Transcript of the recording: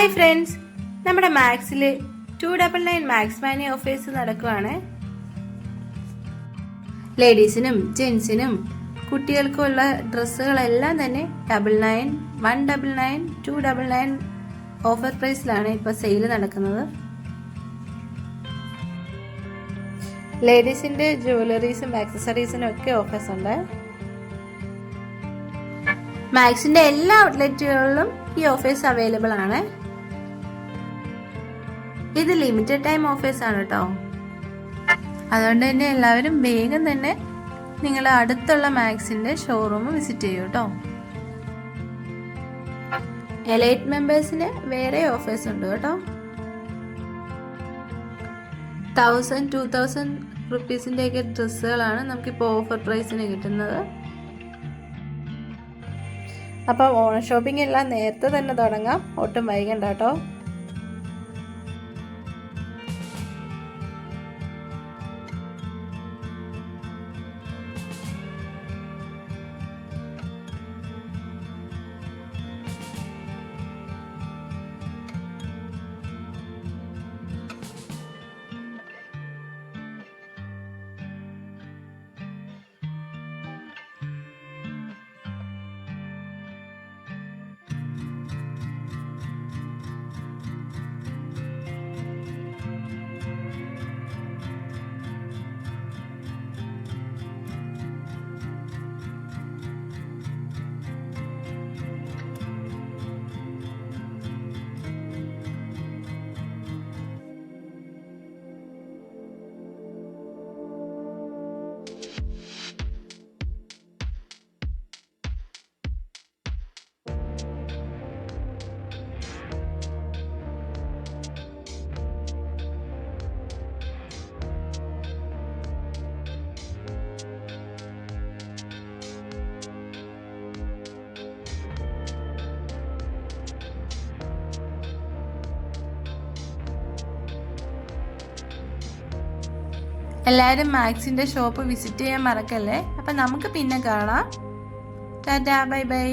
Hi friends, നമ്മുടെ മാക്സിൽ 299 max മാനി offers നടക്കുവാണ്. ലേഡീസിനും ജെൻസിനും കുട്ടികൾക്കുള്ള ഡ്രസ്സുകളെല്ലാം തന്നെ 99, 199, 299 ഓഫർ പ്രൈസിലാണ് ഇപ്പോൾ സെയിൽ നടക്കുന്നത്. ലേഡീസിന്റെ ജ്വല്ലറീസും ആക്സസറീസിനും ഒക്കെ ഓഫേഴ്സ് ഉണ്ട്. മാക്സിന്റെ എല്ലാ ഔട്ട്ലെറ്റുകളിലും ഈ ഓഫേഴ്സ് അവൈലബിൾ ആണ്. ഇത് ലിമിറ്റഡ് ടൈം ഓഫേഴ്സ് ആണ് കേട്ടോ. അതുകൊണ്ട് തന്നെ എല്ലാവരും വേഗം തന്നെ നിങ്ങളുടെ അടുത്തുള്ള മാക്സിന്റെ ഷോറൂം വിസിറ്റ് ചെയ്യൂ കേട്ടോ. എലൈറ്റ് മെമ്പേഴ്സിന് വേറെ ഓഫേഴ്സ് ഉണ്ട് കേട്ടോ. 1000, 2000 റുപ്പീസിന്റെ ഒക്കെ ഡ്രസ്സുകളാണ് നമുക്കിപ്പോൾ ഓഫർ പ്രൈസിന് കിട്ടുന്നത്. അപ്പം ഓണം ഷോപ്പിംഗ് എല്ലാം നേരത്തെ തന്നെ തുടങ്ങാം, ഒട്ടും വൈകണ്ട കേട്ടോ. എല്ലാവരും മാക്സിന്റെ ഷോപ്പ് വിസിറ്റ് ചെയ്യാൻ മറക്കല്ലേ. അപ്പം നമുക്ക് പിന്നെ കാണാം. Tata, bye bye.